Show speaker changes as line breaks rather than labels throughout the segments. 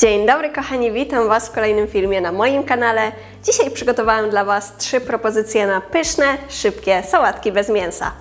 Dzień dobry kochani, witam Was w kolejnym filmie na moim kanale. Dzisiaj przygotowałam dla Was 3 propozycje na pyszne, szybkie sałatki bez mięsa.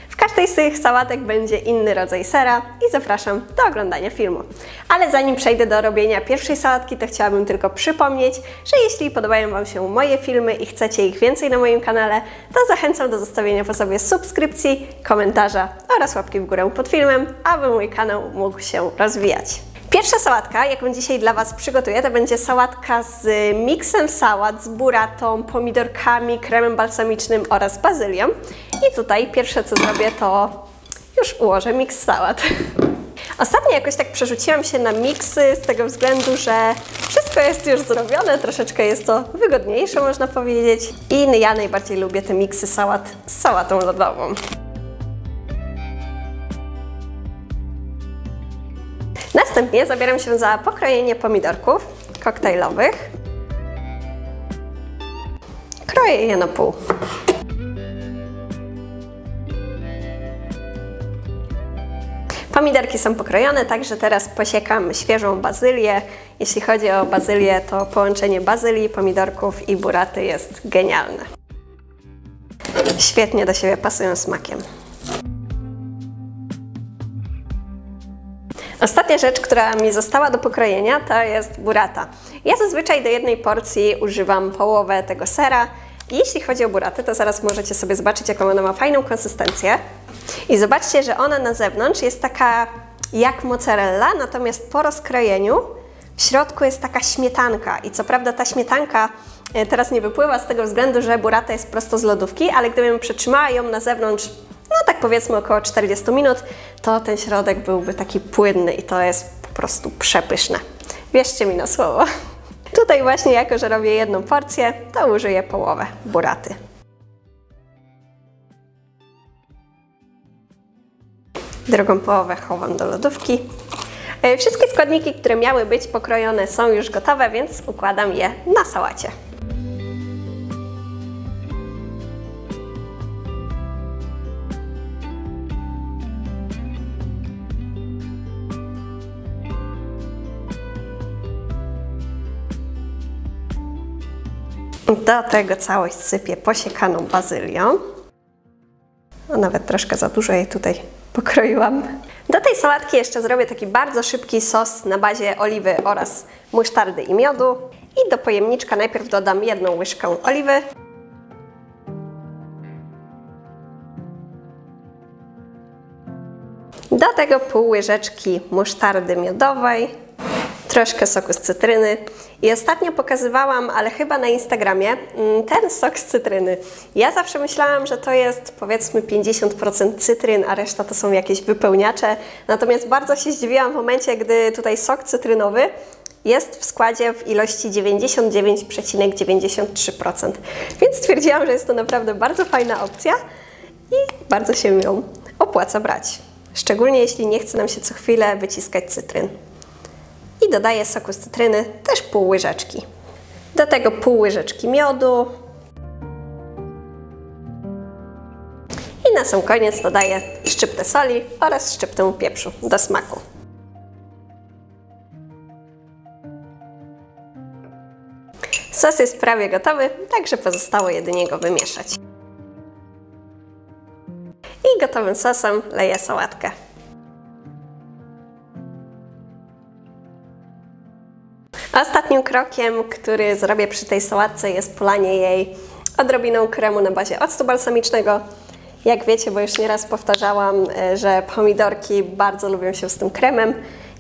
W każdej z tych sałatek będzie inny rodzaj sera i zapraszam do oglądania filmu. Ale zanim przejdę do robienia pierwszej sałatki, to chciałabym tylko przypomnieć, że jeśli podobają Wam się moje filmy i chcecie ich więcej na moim kanale, to zachęcam do zostawienia po sobie subskrypcji, komentarza oraz łapki w górę pod filmem, aby mój kanał mógł się rozwijać. Pierwsza sałatka, jaką dzisiaj dla Was przygotuję, to będzie sałatka z miksem sałat, z buratą, pomidorkami, kremem balsamicznym oraz bazylią. I tutaj pierwsze co zrobię, to już ułożę miks sałat. Ostatnio jakoś tak przerzuciłam się na miksy z tego względu, że wszystko jest już zrobione, troszeczkę jest to wygodniejsze można powiedzieć. I ja najbardziej lubię te miksy sałat z sałatą lodową. Następnie zabieram się za pokrojenie pomidorków koktajlowych. Kroję je na pół. Pomidorki są pokrojone, także teraz posiekam świeżą bazylię. Jeśli chodzi o bazylię, to połączenie bazylii, pomidorków i buraty jest genialne. Świetnie do siebie pasują smakiem. Ostatnia rzecz, która mi została do pokrojenia, to jest burata. Ja zazwyczaj do jednej porcji używam połowę tego sera. I jeśli chodzi o buratę, to zaraz możecie sobie zobaczyć, jaką ona ma fajną konsystencję. I zobaczcie, że ona na zewnątrz jest taka jak mozzarella, natomiast po rozkrojeniu w środku jest taka śmietanka. I co prawda ta śmietanka teraz nie wypływa z tego względu, że burata jest prosto z lodówki, ale gdybym przetrzymała ją na zewnątrz, no tak powiedzmy około 40 minut, to ten środek byłby taki płynny i to jest po prostu przepyszne. Wierzcie mi na słowo. Tutaj właśnie, jako że robię jedną porcję, to użyję połowę buraty. Drugą połowę chowam do lodówki. Wszystkie składniki, które miały być pokrojone, są już gotowe, więc układam je na sałacie. Do tego całość sypię posiekaną bazylią. No, nawet troszkę za dużo jej tutaj pokroiłam. Do tej sałatki jeszcze zrobię taki bardzo szybki sos na bazie oliwy oraz musztardy i miodu. I do pojemniczka najpierw dodam 1 łyżkę oliwy. Do tego pół łyżeczki musztardy miodowej. Troszkę soku z cytryny. I ostatnio pokazywałam, ale chyba na Instagramie, ten sok z cytryny. Ja zawsze myślałam, że to jest powiedzmy 50% cytryn, a reszta to są jakieś wypełniacze. Natomiast bardzo się zdziwiłam w momencie, gdy tutaj sok cytrynowy jest w składzie w ilości 99,93%. Więc stwierdziłam, że jest to naprawdę bardzo fajna opcja i bardzo się ją opłaca brać. Szczególnie jeśli nie chce nam się co chwilę wyciskać cytryn. I dodaję soku z cytryny, też pół łyżeczki. Do tego pół łyżeczki miodu. I na sam koniec dodaję szczyptę soli oraz szczyptę pieprzu do smaku. Sos jest prawie gotowy, także pozostało jedynie go wymieszać. I gotowym sosem leję sałatkę. Ostatnim krokiem, który zrobię przy tej sałatce, jest polanie jej odrobiną kremu na bazie octu balsamicznego. Jak wiecie, bo już nieraz powtarzałam, że pomidorki bardzo lubią się z tym kremem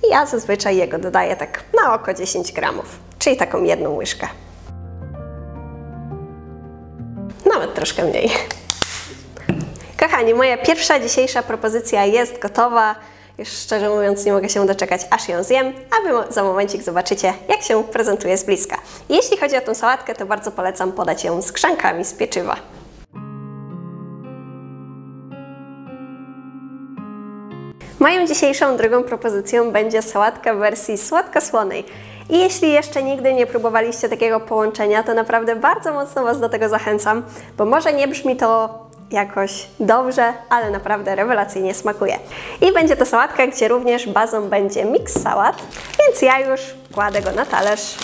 i ja zazwyczaj jego dodaję tak na oko 10 gramów, czyli taką 1 łyżkę. Nawet troszkę mniej. Kochani, moja pierwsza dzisiejsza propozycja jest gotowa. Już szczerze mówiąc nie mogę się doczekać, aż ją zjem, a Wy za momencik zobaczycie, jak się prezentuje z bliska. Jeśli chodzi o tę sałatkę, to bardzo polecam podać ją z grzankami z pieczywa. Moją dzisiejszą drugą propozycją będzie sałatka w wersji słodko-słonej. I jeśli jeszcze nigdy nie próbowaliście takiego połączenia, to naprawdę bardzo mocno Was do tego zachęcam, bo może nie brzmi to jakoś dobrze, ale naprawdę rewelacyjnie smakuje. I będzie to sałatka, gdzie również bazą będzie miks sałat, więc ja już kładę go na talerz.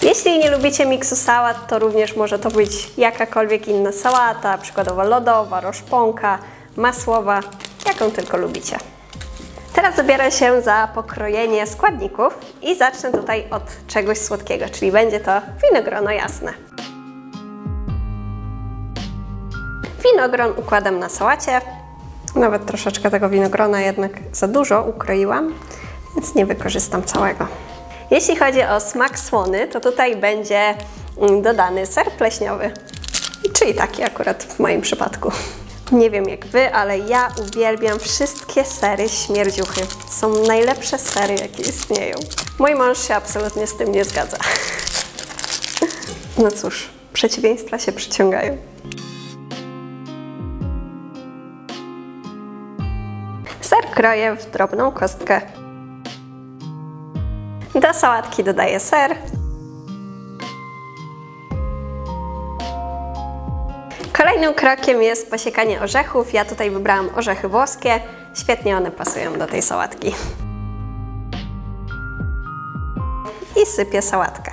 Jeśli nie lubicie miksu sałat, to również może to być jakakolwiek inna sałata, przykładowo lodowa, roszponka, masłowa, jaką tylko lubicie. Teraz zabiorę się za pokrojenie składników i zacznę tutaj od czegoś słodkiego, czyli będzie to winogrono jasne. Winogron układam na sałacie. Nawet troszeczkę tego winogrona jednak za dużo ukroiłam, więc nie wykorzystam całego. Jeśli chodzi o smak słony, to tutaj będzie dodany ser pleśniowy, czyli taki akurat w moim przypadku. Nie wiem jak Wy, ale ja uwielbiam wszystkie sery śmierdziuchy. Są najlepsze sery, jakie istnieją. Mój mąż się absolutnie z tym nie zgadza. No cóż, przeciwieństwa się przyciągają. Ser kroję w drobną kostkę. Do sałatki dodaję ser. Kolejnym krokiem jest posiekanie orzechów. Ja tutaj wybrałam orzechy włoskie. Świetnie one pasują do tej sałatki. I sypię sałatkę.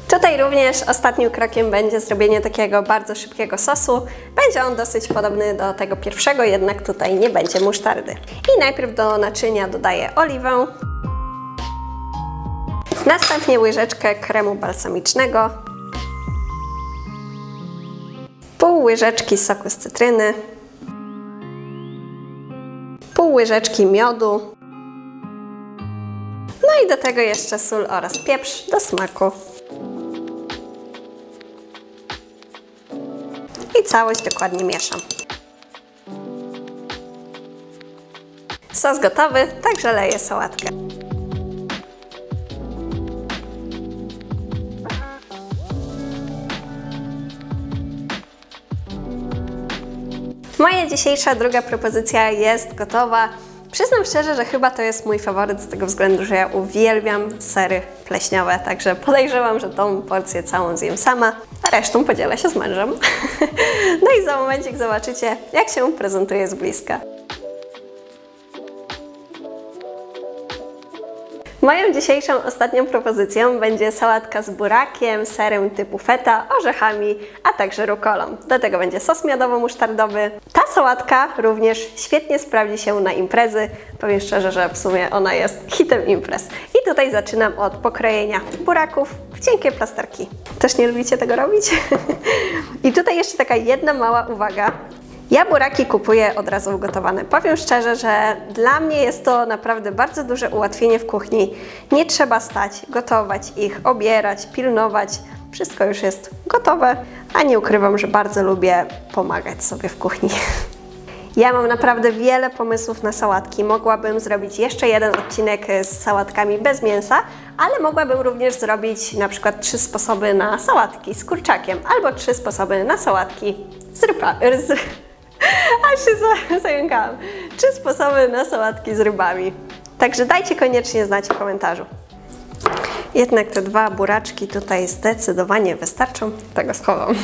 Tutaj również ostatnim krokiem będzie zrobienie takiego bardzo szybkiego sosu. Będzie on dosyć podobny do tego pierwszego, jednak tutaj nie będzie musztardy. I najpierw do naczynia dodaję oliwę. Następnie łyżeczkę kremu balsamicznego. Pół łyżeczki soku z cytryny. Pół łyżeczki miodu. No i do tego jeszcze sól oraz pieprz do smaku. I całość dokładnie mieszam. Sos gotowy, także leję sałatkę. Moja dzisiejsza druga propozycja jest gotowa. Przyznam szczerze, że chyba to jest mój faworyt z tego względu, że ja uwielbiam sery pleśniowe, także podejrzewam, że tą porcję całą zjem sama, a resztą podzielę się z mężem. No i za momencik zobaczycie, jak się prezentuje z bliska. Moją dzisiejszą ostatnią propozycją będzie sałatka z burakiem, serem typu feta, orzechami, a także rukolą. Do tego będzie sos miodowo-musztardowy. Ta sałatka również świetnie sprawdzi się na imprezy. Powiem szczerze, że w sumie ona jest hitem imprez. I tutaj zaczynam od pokrojenia buraków w cienkie plasterki. Też nie lubicie tego robić? I tutaj jeszcze taka jedna mała uwaga. Ja buraki kupuję od razu ugotowane. Powiem szczerze, że dla mnie jest to naprawdę bardzo duże ułatwienie w kuchni. Nie trzeba stać, gotować ich, obierać, pilnować. Wszystko już jest gotowe, a nie ukrywam, że bardzo lubię pomagać sobie w kuchni. Ja mam naprawdę wiele pomysłów na sałatki. Mogłabym zrobić jeszcze jeden odcinek z sałatkami bez mięsa, ale mogłabym również zrobić na przykład 3 sposoby na sałatki z kurczakiem albo 3 sposoby na sałatki z rybami. Aż się zająkałam. 3 sposoby na sałatki z rybami. Także dajcie koniecznie znać w komentarzu. Jednak te 2 buraczki tutaj zdecydowanie wystarczą. Tego schowam.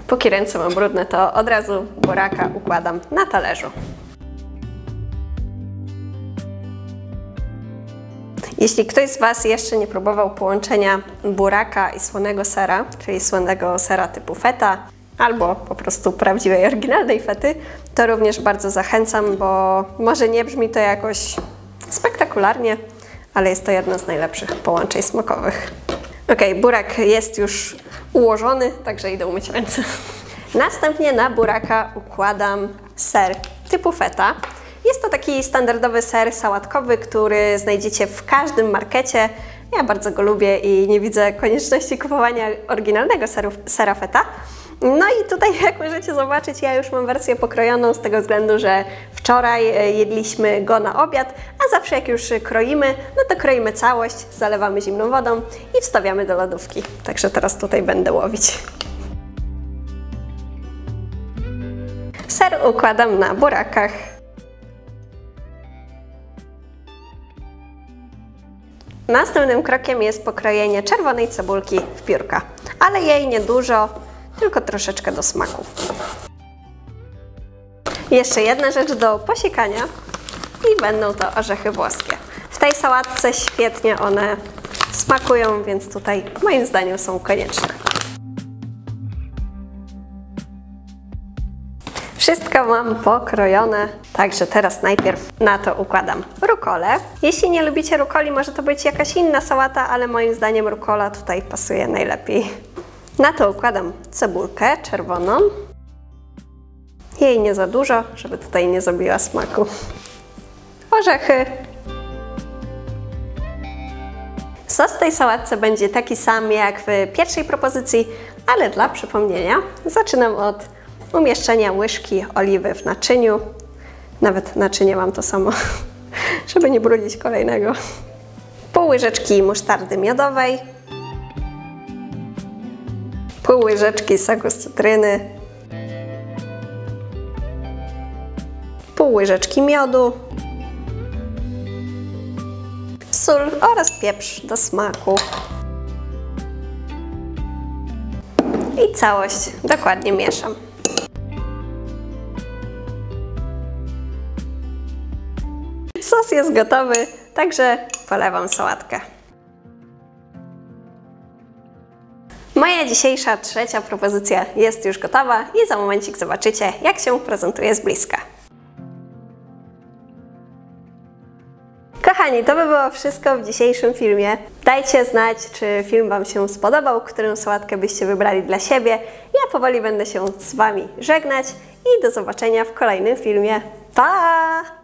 Póki ręce mam brudne, to od razu buraka układam na talerzu. Jeśli ktoś z Was jeszcze nie próbował połączenia buraka i słonego sera, czyli słonego sera typu feta, albo po prostu prawdziwej, oryginalnej fety, to również bardzo zachęcam, bo może nie brzmi to jakoś spektakularnie, ale jest to jedno z najlepszych połączeń smakowych. Ok, burak jest już ułożony, także idę umyć ręce. Następnie na buraka układam ser typu feta. Jest to taki standardowy ser sałatkowy, który znajdziecie w każdym markecie. Ja bardzo go lubię i nie widzę konieczności kupowania oryginalnego sera feta. No i tutaj, jak możecie zobaczyć, ja już mam wersję pokrojoną z tego względu, że wczoraj jedliśmy go na obiad, a zawsze jak już kroimy, no to kroimy całość, zalewamy zimną wodą i wstawiamy do lodówki. Także teraz tutaj będę łowić. Ser układam na burakach. Następnym krokiem jest pokrojenie czerwonej cebulki w piórka, ale jej niedużo, tylko troszeczkę do smaku. Jeszcze jedna rzecz do posiekania i będą to orzechy włoskie. W tej sałatce świetnie one smakują, więc tutaj moim zdaniem są konieczne. Wszystko mam pokrojone, także teraz najpierw na to układam rukolę. Jeśli nie lubicie rukoli, może to być jakaś inna sałata, ale moim zdaniem rukola tutaj pasuje najlepiej. Na to układam cebulkę czerwoną. Jej nie za dużo, żeby tutaj nie zabiła smaku. Orzechy. Sos w tej sałatce będzie taki sam jak w pierwszej propozycji, ale dla przypomnienia zaczynam od umieszczenia łyżki oliwy w naczyniu. Nawet naczynie mam to samo, żeby nie brudzić kolejnego. Pół łyżeczki musztardy miodowej. Pół łyżeczki soku z cytryny. Pół łyżeczki miodu. Sól oraz pieprz do smaku. I całość dokładnie mieszam. Sos jest gotowy, także polewam sałatkę. Moja dzisiejsza trzecia propozycja jest już gotowa i za momencik zobaczycie, jak się prezentuje z bliska. Kochani, to by było wszystko w dzisiejszym filmie. Dajcie znać, czy film Wam się spodobał, którą sałatkę byście wybrali dla siebie. Ja powoli będę się z Wami żegnać i do zobaczenia w kolejnym filmie. Pa!